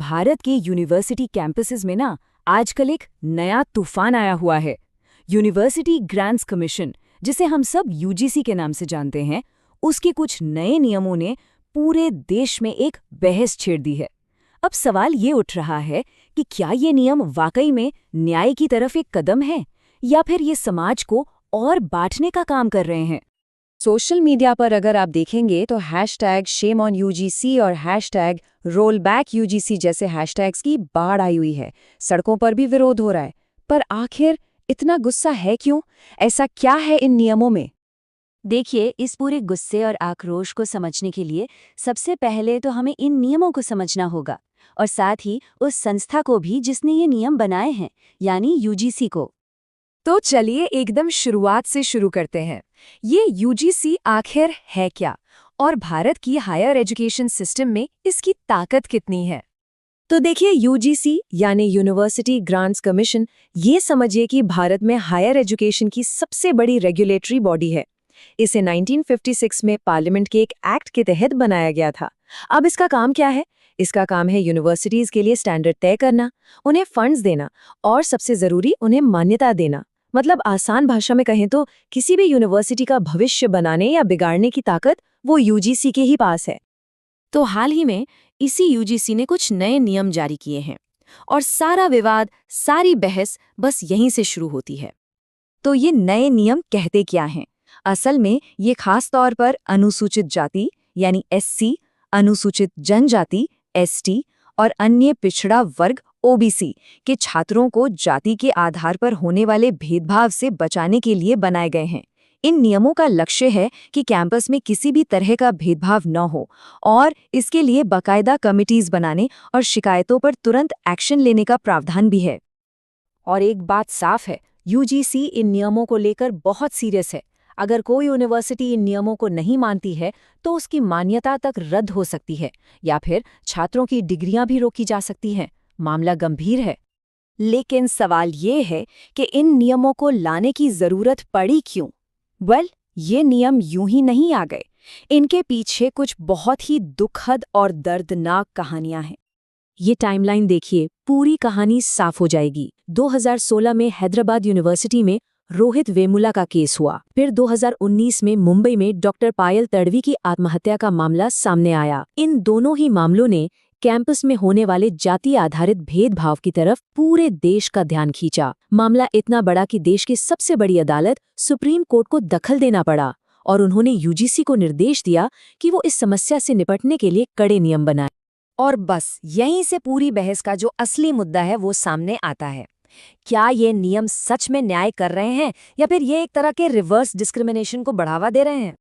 भारत के university campuses में ना आजकल एक नया तूफान आया हुआ है। यूनिवर्सिटी ग्रांट्स कमीशन, जिसे हम सब यूजीसी के नाम से जानते हैं, उसके कुछ नए नियमों ने पूरे देश में एक बहस छेड़ दी है। अब सवाल ये उठ रहा है कि क्या ये नियम वाकई में न्याय की तरफ एक कदम है या फिर ये समाज को और बांटने का काम कर रहे हैं। सोशल मीडिया पर अगर आप देखेंगे तो #ShameOnUGC और #RollBackUGC जैसे हैशटैग्स की बाढ़ आई हुई है। सड़कों पर भी विरोध हो रहा है। पर आखिर इतना गुस्सा है क्यों? ऐसा क्या है इन नियमों में? देखिए, इस पूरे गुस्से और आक्रोश को समझने के लिए सबसे पहले तो हमें इन नियमों को समझना होगा और साथ ही उस संस्था को भी जिसने ये नियम बनाए हैं, यानी यूजीसी को। तो चलिए एकदम शुरुआत से शुरू करते हैं। ये यूजीसी आखिर है क्या और भारत की हायर एजुकेशन सिस्टम में इसकी ताकत कितनी है? तो देखिए, यूजीसी यानी यूनिवर्सिटी ग्रांट्स कमीशन, ये समझिए कि भारत में हायर एजुकेशन की सबसे बड़ी रेगुलेटरी बॉडी है। इसे 1956 में पार्लियामेंट के एक एक्ट के तहत बनाया गया था। अब इसका काम क्या है? इसका काम है यूनिवर्सिटीज के लिए स्टैंडर्ड तय करना, उन्हें फंड्स देना और सबसे जरूरी उन्हें मान्यता देना। मतलब आसान भाषा में कहें तो किसी भी यूनिवर्सिटी का भविष्य बनाने या बिगाड़ने की ताकत वो यूजीसी के ही पास है। तो हाल ही में इसी यूजीसी ने कुछ नए नियम जारी किए हैं और सारा विवाद, सारी बहस बस यहीं से शुरू होती है। तो ये नए नियम कहते क्या हैं? असल में ये खास तौर पर अनुसूचित जाति यानी एससी, अनुसूचित जनजाति एसटी और अन्य पिछड़ा वर्ग ओबीसी के छात्रों को जाति के आधार पर होने वाले भेदभाव से बचाने के लिए बनाए गए हैं। इन नियमों का लक्ष्य है कि कैंपस में किसी भी तरह का भेदभाव न हो और इसके लिए बाकायदा कमिटीज बनाने और शिकायतों पर तुरंत एक्शन लेने का प्रावधान भी है। और एक बात साफ है, यूजीसी इन नियमों को लेकर बहुत सीरियस है। अगर कोई यूनिवर्सिटी इन नियमों को नहीं मानती है तो उसकी मान्यता तक रद्द हो सकती है या फिर छात्रों की डिग्रियां भी रोकी जा सकती हैं। मामला गंभीर है। लेकिन सवाल ये है कि इन नियमों को लाने की जरूरत पड़ी क्यों? ये नियम यूं ही नहीं आ गए। इनके पीछे कुछ बहुत ही दुखद और दर्दनाक कहानियां हैं। ये टाइमलाइन देखिए, पूरी कहानी साफ हो जाएगी। 2016 में हैदराबाद यूनिवर्सिटी में रोहित वेमुला का केस हुआ। फिर 2019 में मुंबई में डॉक्टर पायल तडवी की आत्महत्या का मामला सामने आया। इन दोनों ही मामलों ने कैंपस में होने वाले जाति आधारित भेदभाव की तरफ पूरे देश का ध्यान खींचा। मामला इतना बड़ा कि देश की सबसे बड़ी अदालत सुप्रीम कोर्ट को दखल देना पड़ा और उन्होंने यूजीसी को निर्देश दिया कि वो इस समस्या से निपटने के लिए कड़े नियम बनाए। और बस यहीं से पूरी बहस का जो असली मुद्दा है वो सामने आता है। क्या ये नियम सच में न्याय कर रहे हैं या फिर ये एक तरह के रिवर्स डिस्क्रिमिनेशन को बढ़ावा दे रहे हैं?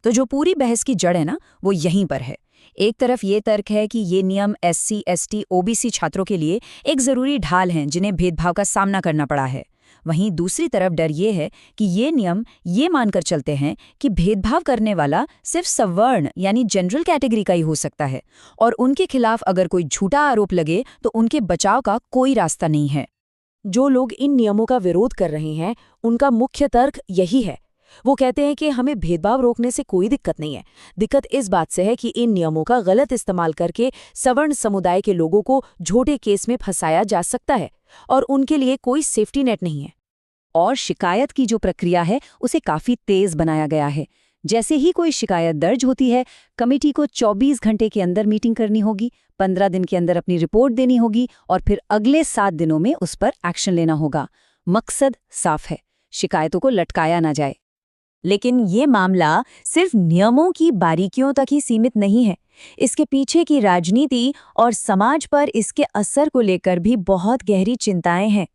तो जो पूरी बहस की जड़ है ना, वो यहीं पर है। एक तरफ ये तर्क है कि ये नियम एससी, एसटी, ओबीसी छात्रों के लिए एक जरूरी ढाल हैं जिन्हें भेदभाव का सामना करना पड़ा है। वहीं दूसरी तरफ डर ये है कि ये नियम ये मानकर चलते हैं कि भेदभाव करने वाला सिर्फ सवर्ण यानी जनरल कैटेगरी का ही हो सकता है और उनके खिलाफ अगर कोई झूठा आरोप लगे तो उनके बचाव का कोई रास्ता नहीं है। जो लोग इन नियमों का विरोध कर रहे हैं, उनका मुख्य तर्क यही है। वो कहते हैं कि हमें भेदभाव रोकने से कोई दिक्कत नहीं है। दिक्कत इस बात से है कि इन नियमों का गलत इस्तेमाल करके सवर्ण समुदाय के लोगों को झूठे केस में फंसाया जा सकता है और उनके लिए कोई सेफ्टी नेट नहीं है। और शिकायत की जो प्रक्रिया है उसे काफी तेज बनाया गया है। जैसे ही कोई शिकायत दर्ज होती है, कमेटी को 24 घंटे के अंदर मीटिंग करनी होगी, 15 दिन के अंदर अपनी रिपोर्ट देनी होगी और फिर अगले 7 दिनों में उस पर एक्शन लेना होगा। मकसद साफ है, शिकायतों को लटकाया ना जाए। लेकिन ये मामला सिर्फ नियमों की बारीकियों तक ही सीमित नहीं है। इसके पीछे की राजनीति और समाज पर इसके असर को लेकर भी बहुत गहरी चिंताएं हैं।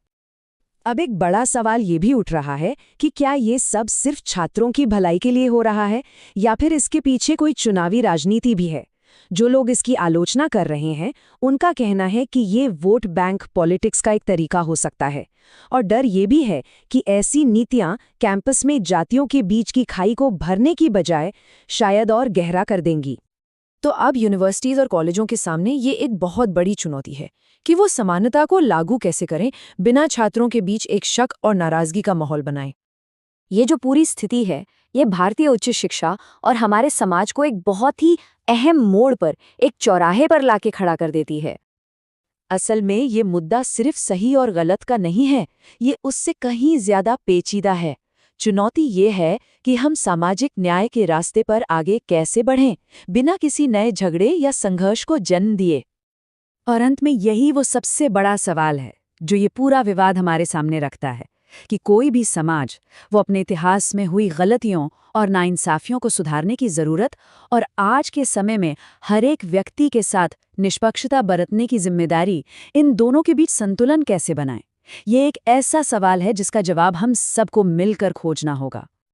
अब एक बड़ा सवाल ये भी उठ रहा है कि क्या ये सब सिर्फ छात्रों की भलाई के लिए हो रहा है या फिर इसके पीछे कोई चुनावी राजनीति भी है? जो लोग इसकी आलोचना कर रहे हैं, उनका कहना है कि ये वोट बैंक पॉलिटिक्स का एक तरीका हो सकता है और डर ये भी है कि ऐसी नीतियां कैंपस में जातियों के बीच की खाई को भरने की बजाय शायद और गहरा कर देंगी। तो अब यूनिवर्सिटीज और कॉलेजों के सामने ये एक बहुत बड़ी चुनौती है कि वो समानता को लागू कैसे करें बिना छात्रों के बीच एक शक और नाराजगी का माहौल बनाएं। ये जो पूरी स्थिति है, ये भारतीय उच्च शिक्षा और हमारे समाज को एक बहुत ही अहम मोड़ पर, एक चौराहे पर लाके खड़ा कर देती है। असल में ये मुद्दा सिर्फ सही और गलत का नहीं है, ये उससे कहीं ज्यादा पेचीदा है। चुनौती ये है कि हम सामाजिक न्याय के रास्ते पर आगे कैसे बढ़ें, बिना किसी नए झगड़े या संघर्ष को जन्म दिए। और अंत में यही वो सबसे बड़ा सवाल है जो ये पूरा विवाद हमारे सामने रखता है कि कोई भी समाज वो अपने इतिहास में हुई गलतियों और नाइंसाफियों को सुधारने की ज़रूरत और आज के समय में हर एक व्यक्ति के साथ निष्पक्षता बरतने की जिम्मेदारी, इन दोनों के बीच संतुलन कैसे बनाएं। ये एक ऐसा सवाल है जिसका जवाब हम सबको मिलकर खोजना होगा।